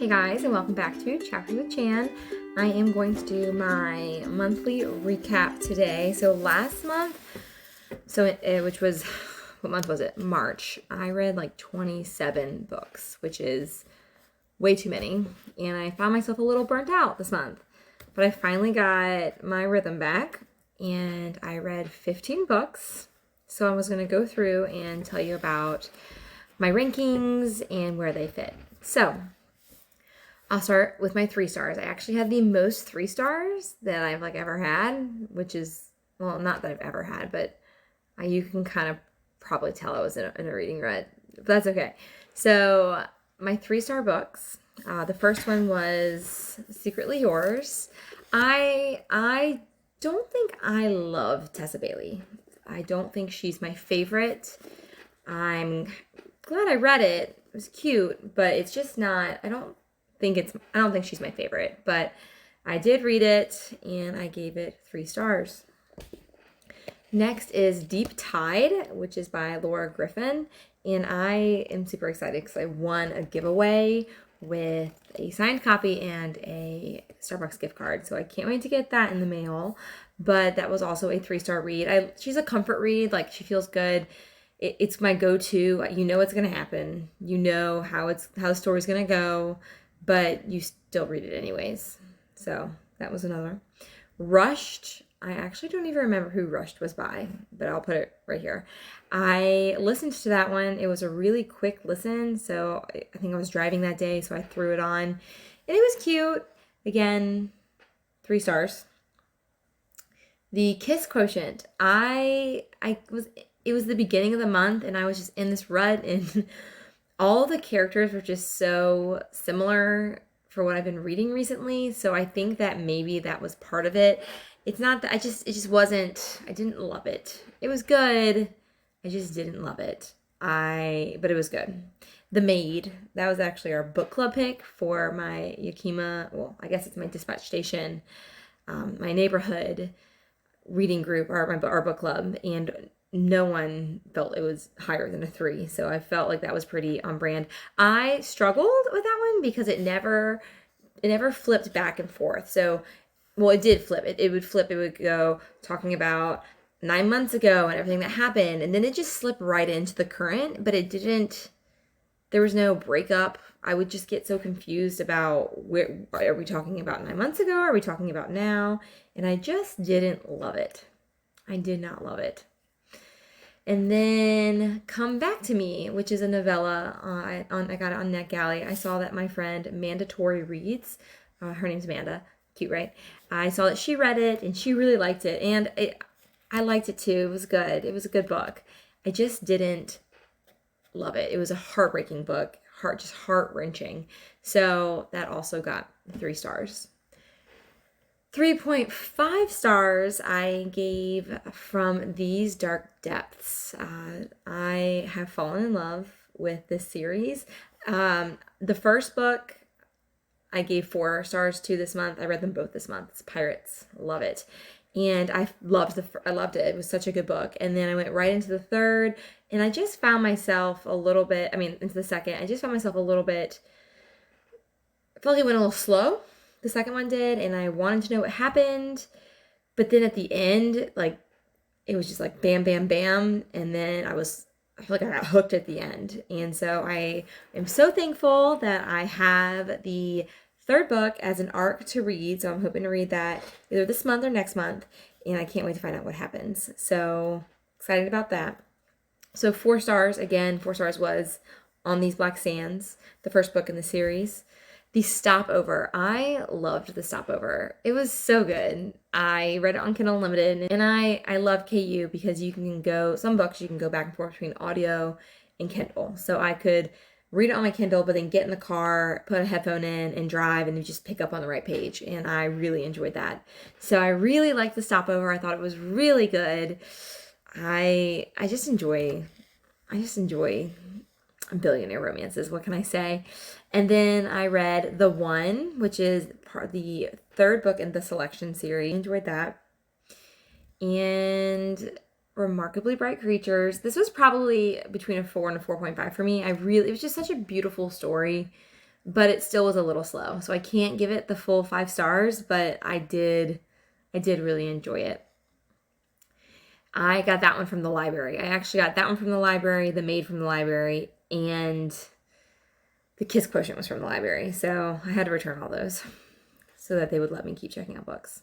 Hey guys, and welcome back to Chapters with Chan. I am going to do my monthly recap today. So last month, which was, what month was it? March. I read like 27 books, which is way too many. And I found myself a little burnt out this month. But I finally got my rhythm back and I read 15 books. So I was going to go through and tell you about my rankings and where they fit. So I'll start with my 3 stars. I actually had the most 3 stars that I've ever had, which is, well, not that I've ever had, but you can kind of probably tell I was in a reading rut, but that's okay. So my 3-star books, the first one was Secretly Yours. I don't think I love Tessa Bailey. I don't think she's my favorite. I'm glad I read it. It was cute, but it's just not, I don't think she's my favorite, but I did read it and I gave it 3 stars. Next is Deep Tide, which is by Laura Griffin, and I am super excited because I won a giveaway with a signed copy and a Starbucks gift card, so I can't wait to get that in the mail. But that was also a 3-star read. She's a comfort read, she feels good. It's my go-to. You know what's gonna happen. You know how the story's gonna go, but you still read it anyways. So that was another. Rushed. I actually don't even remember who Rushed was by, but I'll put it right here. I listened to that one. It was a really quick listen, so I think I was driving that day, so I threw it on. And it was cute. Again, 3 stars. The Kiss Quotient. It was the beginning of the month, and I was just in this rut, and all the characters were just so similar for what I've been reading recently. So I think that maybe that was part of it. It's not that it just wasn't, I didn't love it. It was good. I just didn't love it. But it was good. The Maid, that was actually our book club pick for my Yakima, well, I guess it's my dispatch station, my neighborhood reading group, or our book club, and no one felt it was higher than a 3, so I felt like that was pretty on brand. I struggled with that one because it never flipped back and forth. So, well, it did flip. It would flip. It would go talking about 9 months ago and everything that happened, and then it just slipped right into the current, but it didn't. There was no breakup. I would just get so confused about where are we talking about 9 months ago? Are we talking about now? And I just didn't love it. I did not love it. And then Come Back to Me, which is a novella. I got it on NetGalley. I saw that my friend Mandatory reads. Her name's Amanda. Cute, right? I saw that she read it and she really liked it. And I liked it too. It was good. It was a good book. I just didn't love it. It was a heartbreaking book. Just heart-wrenching. So that also got 3 stars. 3.5 stars I gave From These Dark Depths. I have fallen in love with this series. The first book I gave 4 stars to this month. I read them both this month. It's Pirates. Love it. And I loved it. It was such a good book. And then I went right into the third, and I just found myself into the second. I just found myself a little bit, I felt like it went a little slow. The second one did, and I wanted to know what happened, but then at the end, it was just bam, bam, bam, and then I feel like I got hooked at the end, and so I am so thankful that I have the 3rd book as an arc to read, so I'm hoping to read that either this month or next month, and I can't wait to find out what happens, so excited about that. So 4 stars, again, 4 stars was On These Black Sands, the first book in the series. The Stopover. I loved The Stopover. It was so good. I read it on Kindle Unlimited, and I love KU because some books you can go back and forth between audio and Kindle. So I could read it on my Kindle, but then get in the car, put a headphone in, and drive, and just pick up on the right page. And I really enjoyed that. So I really liked The Stopover. I thought it was really good. I just enjoy billionaire romances. What can I say? And then I read The One, which is the 3rd book in the Selection series. I enjoyed that. And Remarkably Bright Creatures. This was probably between a 4 and a 4.5 for me. It was just such a beautiful story. but it still was a little slow. So I can't give it the full 5 stars, but I did really enjoy it. I got that one from the library. I actually got that one from the library, The Maid from the library, and The Kiss Quotient was from the library. So I had to return all those so that they would let me keep checking out books.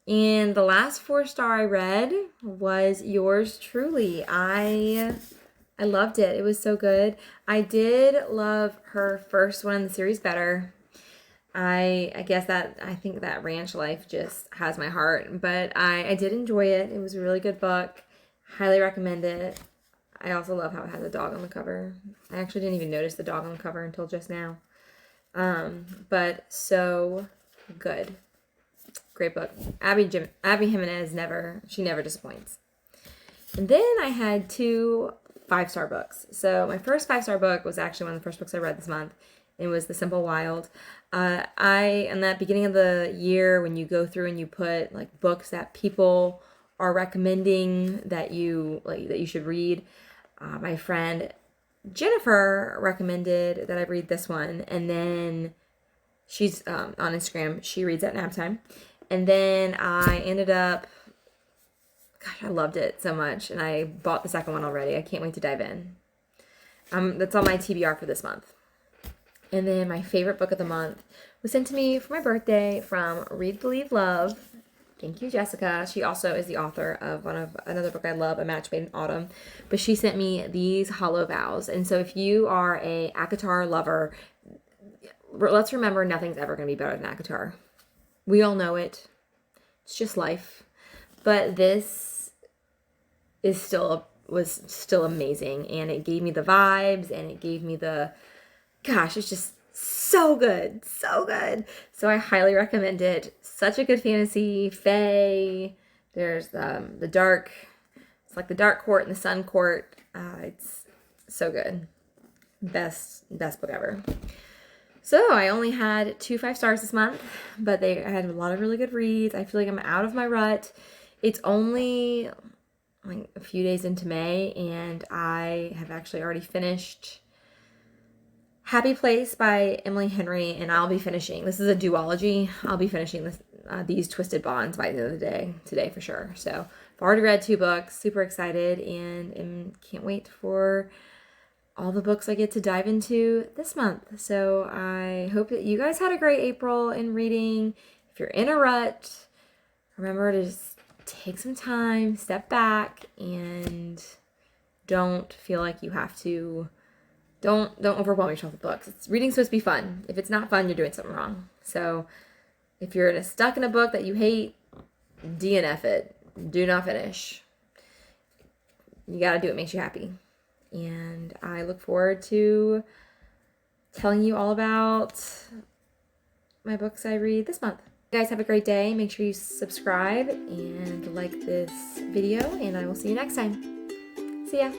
And the last 4-star I read was Yours Truly. I loved it. It was so good. I did love her first one in the series better. I guess that I think that ranch life just has my heart, but I did enjoy it. It was a really good book. Highly recommend it. I also love how it has a dog on the cover. I actually didn't even notice the dog on the cover until just now. But so good. Great book. Abby Jimenez never disappoints. And then I had 2 5-star books. So my first 5-star book was actually one of the first books I read this month. It was The Simple Wild. In that beginning of the year, when you go through and you put like books that people are recommending that you should read, my friend Jennifer recommended that I read this one, and then she's on Instagram. She reads at nap time, and then I ended up. Gosh, I loved it so much, and I bought the second one already. I can't wait to dive in. That's on my TBR for this month. And then my favorite book of the month was sent to me for my birthday from Read, Believe, Love. Thank you, Jessica. She also is the author of another book I love, A Match Made in Autumn. But she sent me these Hollow Vows. And so if you are a ACOTAR lover, let's remember nothing's ever going to be better than ACOTAR. We all know it. It's just life. But this was still amazing. And it gave me the vibes, and it gave me gosh, it's just so good. So good. So I highly recommend it. Such a good fantasy. Fae. There's the dark. It's like the dark court and the sun court. It's so good. Best book ever. So I only had 2 5 stars this month, but I had a lot of really good reads. I feel like I'm out of my rut. It's only like a few days into May, and I have actually already finished Happy Place by Emily Henry, and I'll be finishing. This is a duology. I'll be finishing these Twisted Bonds by the end of the day today for sure. So I've already read 2 books. Super excited, and can't wait for all the books I get to dive into this month. So I hope that you guys had a great April in reading. If you're in a rut, remember to just take some time, step back, and don't feel like you have to. Don't overwhelm yourself with books. Reading's supposed to be fun. If it's not fun, you're doing something wrong. So if you're stuck in a book that you hate, DNF it. Do not finish. You gotta do what makes you happy. And I look forward to telling you all about my books I read this month. You guys have a great day. Make sure you subscribe and like this video, and I will see you next time. See ya.